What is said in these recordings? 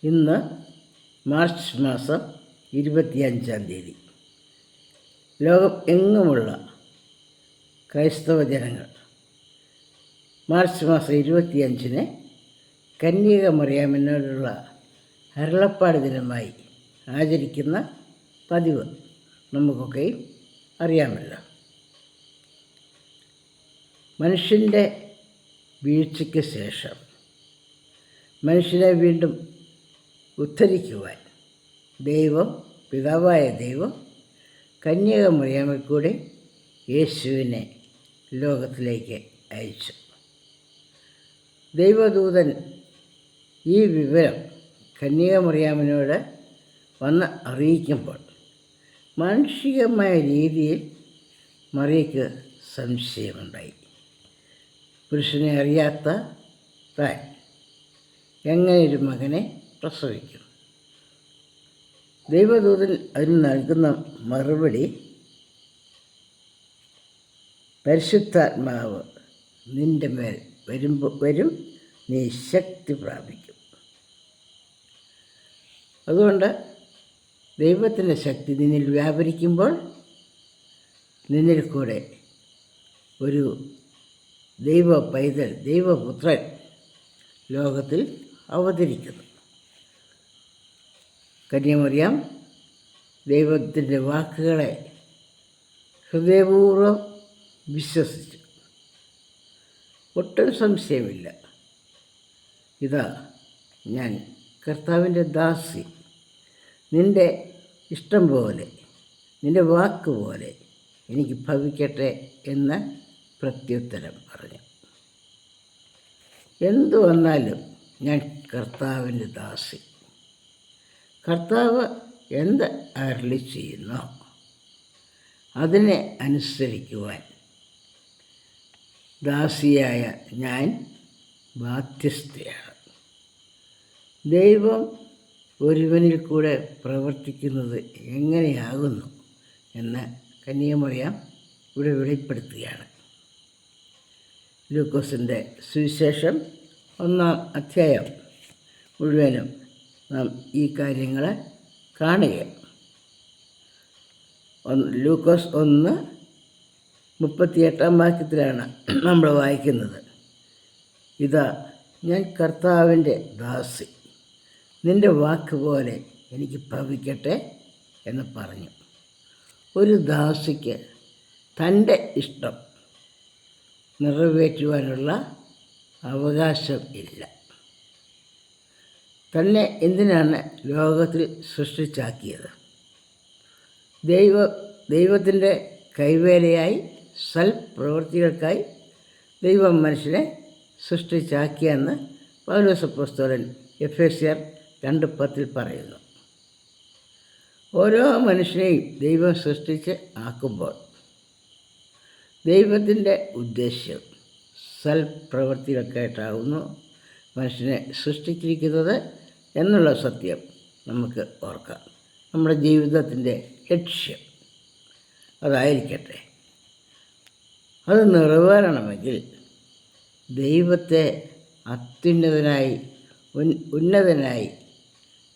ഇന്ന് മാർച്ച് മാസം 25-ാം തീയതി. ലോകം എങ്ങുമുള്ള ക്രൈസ്തവ ജനങ്ങൾ മാർച്ച് മാസം 25-ന് കന്യക മറിയാമിനോടുള്ള അരുളപ്പാട് ദിനമായി ആചരിക്കുന്ന പതിവ് നമുക്കൊക്കെയും അറിയാമല്ലോ. മനുഷ്യൻ്റെ വീഴ്ചയ്ക്ക് ശേഷം മനുഷ്യനെ വീണ്ടും ഉദ്ധരിക്കുവാൻ പിതാവായ ദൈവം കന്യക മറിയാമിൽ കൂടി യേശുവിനെ ലോകത്തിലേക്ക് അയച്ചു. ദൈവദൂതൻ ഈ വിവരം കന്യക മറിയാമിനോട് വന്ന് അറിയിക്കുമ്പോൾ മാനുഷികമായ രീതിയിൽ മറിയയ്ക്ക് സംശയമുണ്ടായി. പുരുഷനെ അറിയാത്ത താൻ എങ്ങനെ ഒരു മകനെ പ്രസവിക്കും? ദൈവദൂതൻ അതിന് നൽകുന്ന മറുപടി, പരിശുദ്ധാത്മാവ് നിൻ്റെ മേൽ വരും, നീ ശക്തി പ്രാപിക്കും. അതുകൊണ്ട് ദൈവത്തിൻ്റെ ശക്തി നിന്നിൽ വ്യാപരിക്കുമ്പോൾ നിന്നിൽ കൂടെ ഒരു ദൈവപുത്രൻ ലോകത്തിൽ അവതരിക്കുന്നു. കന്യാമറിയാം ദൈവത്തിൻ്റെ വാക്കുകളെ ഹൃദയപൂർവ്വം വിശ്വസിച്ചു. ഒട്ടും സംശയമില്ല, ഇതാ ഞാൻ കർത്താവിൻ്റെ ദാസി, നിൻ്റെ ഇഷ്ടം പോലെ, നിൻ്റെ വാക്ക് പോലെ എനിക്ക് ഭവിക്കട്ടെ എന്ന് പ്രത്യുത്തരം പറഞ്ഞു. എന്തു വന്നാലും ഞാൻ കർത്താവിൻ്റെ ദാസി. കർത്താവ് എന്ത് അരുളി ചെയ്യുന്നോ അതിനെ അനുസരിക്കുവാൻ ദാസിയായ ഞാൻ ബാധ്യസ്ഥയാണ്. ദൈവം ഒരുവനിൽ കൂടെ പ്രവർത്തിക്കുന്നത് എങ്ങനെയാകുന്നു എന്ന് കന്യകമറിയാം ഇവിടെ വെളിപ്പെടുത്തുകയാണ്. ലൂക്കോസിൻ്റെ സുവിശേഷം 1-ാം അധ്യായം മുഴുവനും നാം ഈ കാര്യങ്ങൾ കാണുകയാണ്. ലൂക്കോസ് 1:38 വാക്യത്തിലാണ് നമ്മൾ വായിക്കുന്നത്. ഇതാ ഞാൻ കർത്താവിൻ്റെ ദാസി, നിൻ്റെ വാക്ക് പോലെ എനിക്ക് ഭവിക്കട്ടെ എന്ന് പറഞ്ഞു. ഒരു ദാസിക്ക് തൻ്റെ ഇഷ്ടം നിറവേറ്റുവാനുള്ള അവകാശം ഇല്ല. തന്നെ എന്തിനാണ് ലോകത്തിൽ സൃഷ്ടിച്ചാക്കിയത്? ദൈവത്തിൻ്റെ കൈവേലയായി, സൽപ്രവൃത്തികൾക്കായി ദൈവം മനുഷ്യനെ സൃഷ്ടിച്ചാക്കിയെന്ന് പൗലോസ് അപ്പോസ്തലൻ എഫേസ്യർ 2:10 പറയുന്നു. ഓരോ മനുഷ്യനെയും ദൈവം സൃഷ്ടിച്ച് ആക്കുമ്പോൾ ദൈവത്തിൻ്റെ ഉദ്ദേശ്യം സൽപ്രവൃത്തികൾക്കായിട്ടാകുന്നു മനുഷ്യനെ സൃഷ്ടിച്ചിരിക്കുന്നത് എന്നുള്ള സത്യം നമുക്ക് ഓർക്കാം. നമ്മുടെ ജീവിതത്തിൻ്റെ ലക്ഷ്യം അതായിരിക്കട്ടെ. അത് നിറവേറണമെങ്കിൽ ദൈവത്തെ അത്യുന്നതനായി ഉന്നതനായി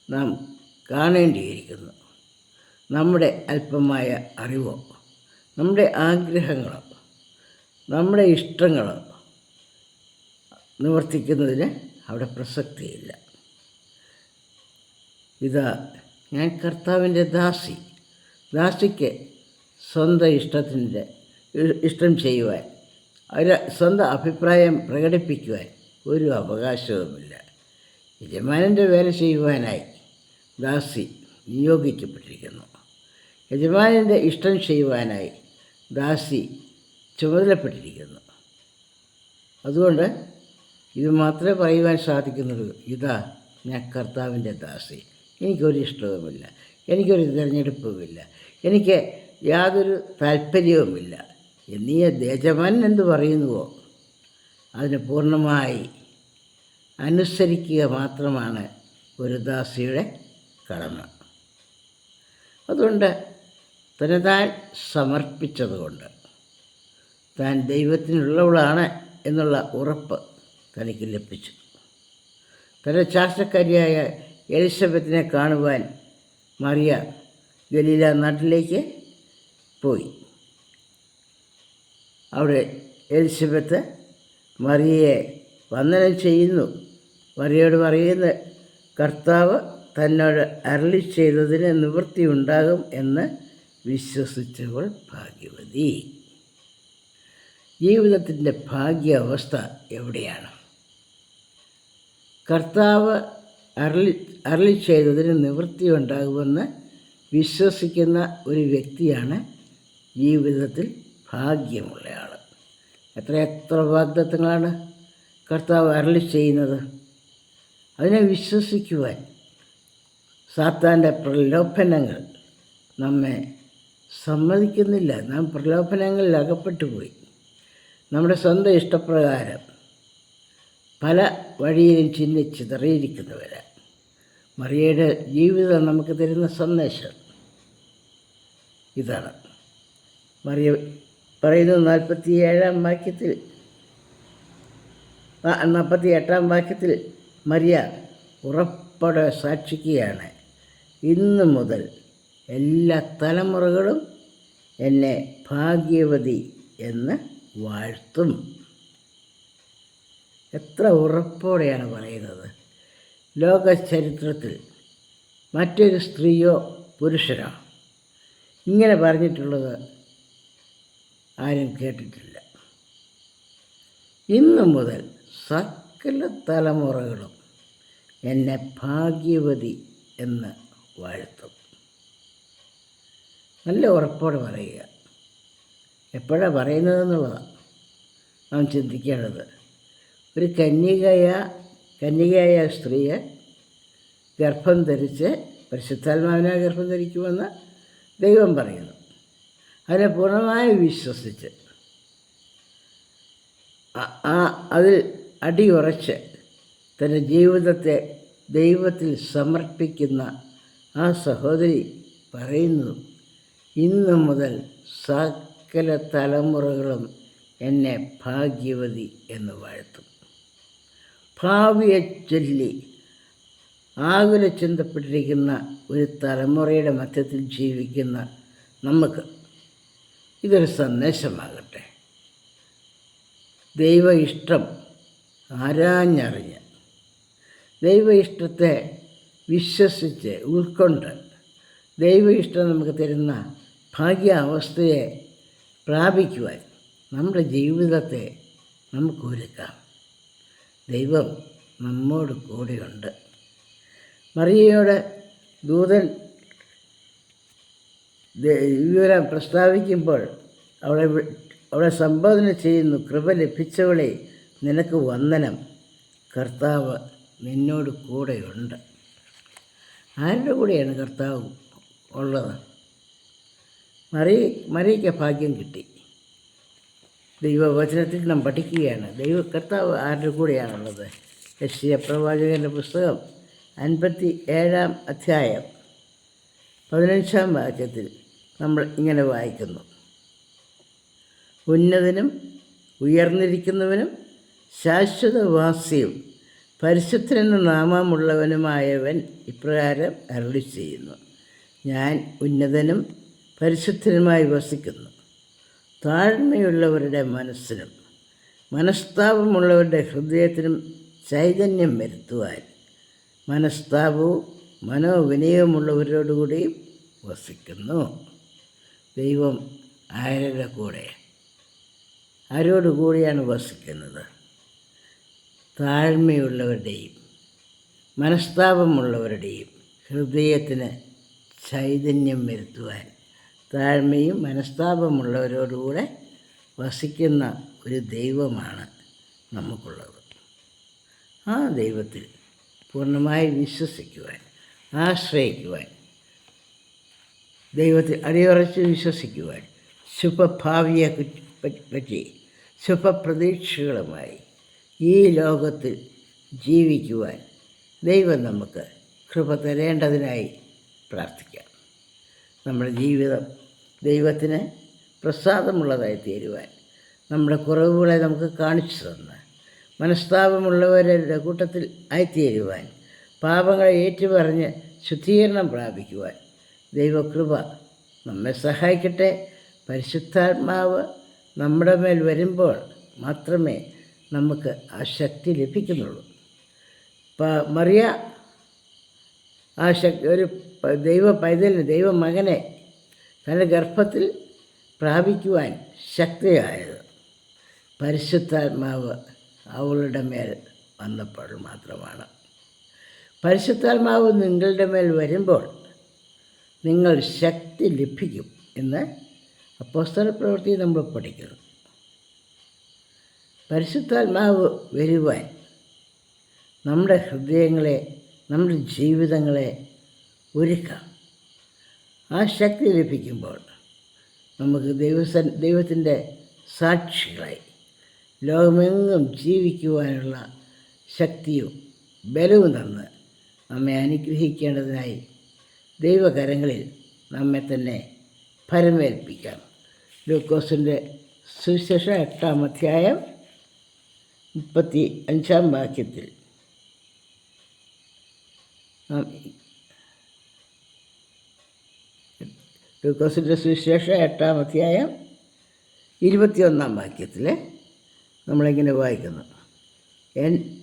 നാം കാണേണ്ടിയിരിക്കുന്നു. നമ്മുടെ അല്പമായ അറിവോ, നമ്മുടെ ആഗ്രഹങ്ങളോ, നമ്മുടെ ഇഷ്ടങ്ങളോ നിവർത്തിക്കുന്നതിന് അവിടെ പ്രസക്തിയില്ല. ഇതാ ഞാൻ കർത്താവിൻ്റെ ദാസി. ദാസിക്ക് സ്വന്തം ഇഷ്ടം ചെയ്യുവാൻ, സ്വന്തം അഭിപ്രായം പ്രകടിപ്പിക്കുവാൻ ഒരു അവകാശവുമില്ല. യജമാനൻ്റെ വേല ചെയ്യുവാനായി ദാസി നിയോഗിക്കപ്പെട്ടിരിക്കുന്നു. യജമാനൻ്റെ ഇഷ്ടം ചെയ്യുവാനായി ദാസി ചുമതലപ്പെട്ടിരിക്കുന്നു. അതുകൊണ്ട് ഇത് മാത്രമേ പറയുവാൻ സാധിക്കുന്നുള്ളൂ. ഇതാ ഞാൻ കർത്താവിൻ്റെ ദാസി, എനിക്കൊരു ഇഷ്ടവുമില്ല, എനിക്കൊരു തിരഞ്ഞെടുപ്പുമില്ല, എനിക്ക് യാതൊരു താല്പര്യവുമില്ല. എന്നീ യജമാനൻ എന്ത് പറയുന്നുവോ അതിന് പൂർണ്ണമായി അനുസരിക്കുക മാത്രമാണ് ഒരു ദാസിയുടെ കടമ. അതുകൊണ്ട് തന്നെ താൻ സമർപ്പിച്ചതുകൊണ്ട്, താൻ ദൈവത്തിനുള്ളവളാണ് എന്നുള്ള ഉറപ്പ് തനിക്ക് ലഭിച്ചു. തൻ്റെ ചാർച്ചക്കാരിയായ എലിസബത്തിനെ കാണുവാൻ മറിയ ഗലീല നാട്ടിലേക്ക് പോയി. അവിടെ എലിസബത്ത് മറിയയെ വന്ദനം ചെയ്യുന്നു. മറിയയോട് പറയുന്ന, കർത്താവ് തന്നോട് അരുളി ചെയ്തതിന് നിവൃത്തി ഉണ്ടാകും എന്ന് വിശ്വസിച്ചവൾ ഭാഗ്യവതി. ജീവിതത്തിൻ്റെ ഭാഗ്യാവസ്ഥ എവിടെയാണ്? കർത്താവ് അരുളി ചെയ്തതിന് നിവൃത്തി ഉണ്ടാകുമെന്ന് വിശ്വസിക്കുന്ന ഒരു വ്യക്തിയാണ് ജീവിതത്തിൽ ഭാഗ്യമുള്ളയാൾ. എത്ര വാഗ്ദത്തങ്ങളാണ് കർത്താവ് അരുളി ചെയ്യുന്നത്. അതിനെ വിശ്വസിക്കുവാൻ സാത്താൻ്റെ പ്രലോഭനങ്ങൾ നമ്മെ സമ്മതിക്കുന്നില്ല. നാം പ്രലോഭനങ്ങളിൽ അകപ്പെട്ടു പോയി. നമ്മുടെ സ്വന്തം ഇഷ്ടപ്രകാരം പല വഴിയിലും ചിതറിയിരിക്കുന്നവരാണ്. മറിയയുടെ ജീവിതം നമുക്ക് തരുന്ന സന്ദേശം ഇതാണ്. മറിയ പറയുന്നത് 48-ാം വാക്യത്തിൽ മറിയ ഉറപ്പോടെ സാക്ഷിക്കുകയാണ്, ഇന്നു മുതൽ എല്ലാ തലമുറകളും എന്നെ ഭാഗ്യവതി എന്ന് വാഴ്ത്തും. എത്ര ഉറപ്പോടെയാണ് പറയുന്നത്. ലോക ചരിത്രത്തിൽ മറ്റൊരു സ്ത്രീയോ പുരുഷനോ ഇങ്ങനെ പറഞ്ഞിട്ടുള്ളത് ആരും കേട്ടിട്ടില്ല. ഇന്നു മുതൽ സകല തലമുറകളും എന്നെ ഭാഗ്യവതി എന്ന് വാഴ്ത്തും. നല്ല ഉറപ്പോടെ പറയുക. എപ്പോഴാണ് പറയുന്നതെന്നുള്ളതാണ് നാം ചിന്തിക്കേണ്ടത്. ഒരു കന്യകയായ സ്ത്രീയെ ഗർഭം ധരിച്ച് പരിശുദ്ധാത്മാവിനെ ഗർഭം ധരിക്കുമെന്ന് ദൈവം പറയുന്നു. അതിനെ പൂർണ്ണമായി വിശ്വസിച്ച് അതിൽ അടിയുറച്ച് തൻ്റെ ജീവിതത്തെ ദൈവത്തിൽ സമർപ്പിക്കുന്ന ആ സഹോദരി പറയുന്നു, ഇന്നു മുതൽ സകല തലമുറകളും എന്നെ ഭാഗ്യവതി എന്ന് വാഴ്ത്തും. ഭാവിയെ ചൊല്ലി ആകുല ചിന്തപ്പെട്ടിരിക്കുന്ന ഒരു തലമുറയുടെ മധ്യത്തിൽ ജീവിക്കുന്ന നമുക്ക് ഇതൊരു സന്ദേശമാകട്ടെ. ദൈവ ഇഷ്ടം ആരാഞ്ഞറിഞ്ഞ് ദൈവ ഇഷ്ടത്തെ വിശ്വസിച്ച് ഉൾക്കൊണ്ട് ദൈവ ഇഷ്ടം നമുക്ക് തരുന്ന ഭാഗ്യാവസ്ഥയെ പ്രാപിക്കുവാൻ നമ്മുടെ ജീവിതത്തെ നമുക്കൊരുക്കാം. ദൈവം നമ്മോട് കൂടെയുണ്ട്. മറിയയോട് ദൂതൻ വിവരം പ്രസ്താവിക്കുമ്പോൾ അവളെ സംബോധന ചെയ്യുന്നു, കൃപ ലഭിച്ചവളെ നിനക്ക് വന്ദനം, കർത്താവ് നിന്നോട് കൂടെയുണ്ട്. ആരുടെ കൂടെയാണ് കർത്താവ് ഉള്ളത്? മറിയയ്ക്ക് ഭാഗ്യം കിട്ടി. ദൈവവചനത്തിൽ നാം പഠിക്കുകയാണ് കർത്താവ് ആരുടെ കൂടെയാണുള്ളത്. യെശയ്യാ പ്രവാചകൻ്റെ പുസ്തകം 57-ാം അധ്യായം 15-ാം വാക്യത്തിൽ നമ്മൾ ഇങ്ങനെ വായിക്കുന്നു, ഉന്നതനും ഉയർന്നിരിക്കുന്നവനും ശാശ്വതവാസിയും പരിശുദ്ധനെന്ന നാമമുള്ളവനുമായവൻ ഇപ്രകാരം അരുളി ചെയ്യുന്നു, ഞാൻ ഉന്നതനും പരിശുദ്ധനുമായി വസിക്കുന്നു. താഴ്മയുള്ളവരുടെ മനസ്സിനും മനസ്താപമുള്ളവരുടെ ഹൃദയത്തിനും ചൈതന്യം വരുത്തുവാൻ മനസ്താപവും മനോവിനയമുള്ളവരോടുകൂടിയും വസിക്കുന്നു. ദൈവം ആരോടുകൂടിയാണ് വസിക്കുന്നത്? താഴ്മയുള്ളവരുടെയും മനസ്താപമുള്ളവരുടെയും ഹൃദയത്തിന് ചൈതന്യം വരുത്തുവാൻ താഴ്മയും മനസ്താപമുള്ളവരോടുകൂടെ വസിക്കുന്ന ഒരു ദൈവമാണ് നമുക്കുള്ളത്. ആ ദൈവത്തിൽ പൂർണ്ണമായി വിശ്വസിക്കുവാൻ, ആശ്രയിക്കുവാൻ, ദൈവത്തിൽ അടിയുറച്ച് വിശ്വസിക്കുവാൻ, ശുഭഭാവിയെ പറ്റി ശുഭപ്രതീക്ഷകളുമായി ഈ ലോകത്തിൽ ജീവിക്കുവാൻ ദൈവം നമുക്ക് കൃപ തരേണ്ടതിനായി പ്രാർത്ഥിക്കാം. നമ്മുടെ ജീവിതം ദൈവത്തിന് പ്രസാദമുള്ളതായി തീരുവാൻ, നമ്മുടെ കുറവുകളെ നമുക്ക് കാണിച്ചു തന്ന് മനസ്താപമുള്ളവരുടെ കൂട്ടത്തിൽ ആയിത്തീരുവാൻ, പാപങ്ങളെ ഏറ്റുപറഞ്ഞ് ശുദ്ധീകരണം പ്രാപിക്കുവാൻ ദൈവകൃപ നമ്മെ സഹായിക്കട്ടെ. പരിശുദ്ധാത്മാവ് നമ്മുടെ മേൽ വരുമ്പോൾ മാത്രമേ നമുക്ക് ആ ശക്തി ലഭിക്കുന്നുള്ളൂ. മറിയ ആ ശക്തി ഒരു ദൈവ പൈതലിന്, ദൈവമകനെ തൻ്റെ ഗർഭത്തിൽ പ്രാപിക്കുവാൻ ശക്തിയായത് പരിശുദ്ധാത്മാവ് അവളുടെ മേൽ വന്നപ്പോൾ മാത്രമാണ്. പരിശുദ്ധാത്മാവ് നിങ്ങളുടെ മേൽ വരുമ്പോൾ നിങ്ങൾ ശക്തി ലഭിക്കും എന്ന് അപ്പോസ്തലപ്രവൃത്തി നമ്മൾ പഠിക്കുന്നു. പരിശുദ്ധാത്മാവ് വരുവാൻ നമ്മുടെ ഹൃദയങ്ങളെ, നമ്മുടെ ജീവിതങ്ങളെ ഒരുക്കാം. ആ ശക്തി ലഭിക്കുമ്പോൾ നമുക്ക് ദൈവത്തിൻ്റെ സാക്ഷികളായി ലോകമെങ്ങും ജീവിക്കുവാനുള്ള ശക്തിയും ബലവും തന്ന് നമ്മെ അനുഗ്രഹിക്കേണ്ടതിനായി ദൈവകരങ്ങളിൽ നമ്മെ തന്നെ ഫലമേൽപ്പിക്കാം. ലൂക്കോസിൻ്റെ സുവിശേഷം 8-ാം അധ്യായം 35-ാം വാക്യത്തിൽ ലൂക്കോസിൻ്റെ സുവിശേഷം 8-ാം അധ്യായം 21-ാം വാക്യത്തിൽ നമ്മളിങ്ങനെ വായിക്കുന്നു: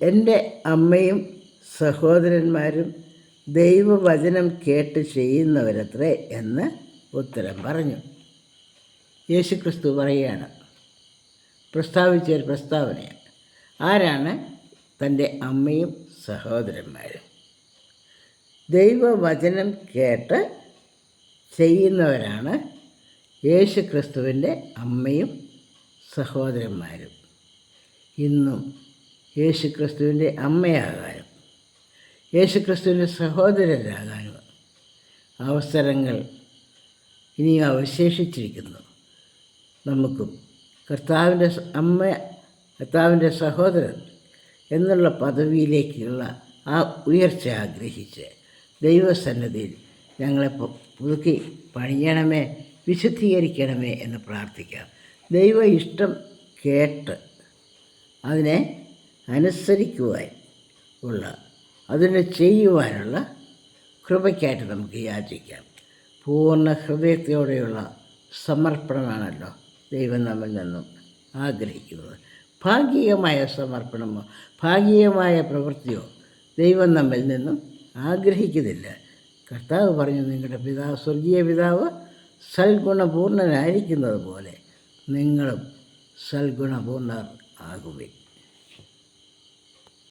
എൻ്റെ അമ്മയും സഹോദരന്മാരും ദൈവവചനം കേട്ട് ചെയ്യുന്നവരത്രേ എന്ന് ഉത്തരം പറഞ്ഞു. യേശുക്രിസ്തു പറയുകയാണ്, പ്രസ്താവിച്ചൊരു പ്രസ്താവനയാണ്. ആരാണ് തൻ്റെ അമ്മയും സഹോദരന്മാരും? ദൈവവചനം കേട്ട് ചെയ്യുന്നവരാണ് യേശുക്രിസ്തുവിൻ്റെ അമ്മയും സഹോദരന്മാരും. ഇന്നും യേശുക്രിസ്തുവിൻ്റെ അമ്മയാകാനും യേശുക്രിസ്തുവിൻ്റെ സഹോദരരാകാനും അവസരങ്ങൾ ഇനിയും അവശേഷിച്ചിരിക്കുന്നു. നമുക്കും കർത്താവിൻ്റെ അമ്മ, കർത്താവിൻ്റെ സഹോദരൻ എന്നുള്ള പദവിയിലേക്കുള്ള ആ ഉയർച്ച ആഗ്രഹിച്ച് ദൈവസന്നിധിയിൽ ഞങ്ങളെ പുതുക്കി പണിയണമേ, വിശുദ്ധീകരിക്കണമേ എന്ന് പ്രാർത്ഥിക്കാം. ദൈവ ഇഷ്ടം കേട്ട് അതിനെ അനുസരിക്കുവാൻ ഉള്ള, അതിനെ ചെയ്യുവാനുള്ള കൃപയ്ക്കായിട്ട് നമുക്ക് യാചിക്കാം. പൂർണ്ണ ഹൃദയത്തോടെയുള്ള സമർപ്പണമാണല്ലോ ദൈവം നമ്മിൽ നിന്നും ആഗ്രഹിക്കുന്നത്. ഭാഗികമായ സമർപ്പണമോ ഭാഗികമായ പ്രവൃത്തിയോ ദൈവം നമ്മിൽ നിന്നും ആഗ്രഹിക്കുന്നില്ല. കർത്താവ് പറഞ്ഞു, നിങ്ങളുടെ പിതാവ്, സ്വർഗീയ പിതാവ് സൽഗുണപൂർണനായിരിക്കുന്നത് പോലെ നിങ്ങളും സൽഗുണപൂർണർ ആകുവിൻ.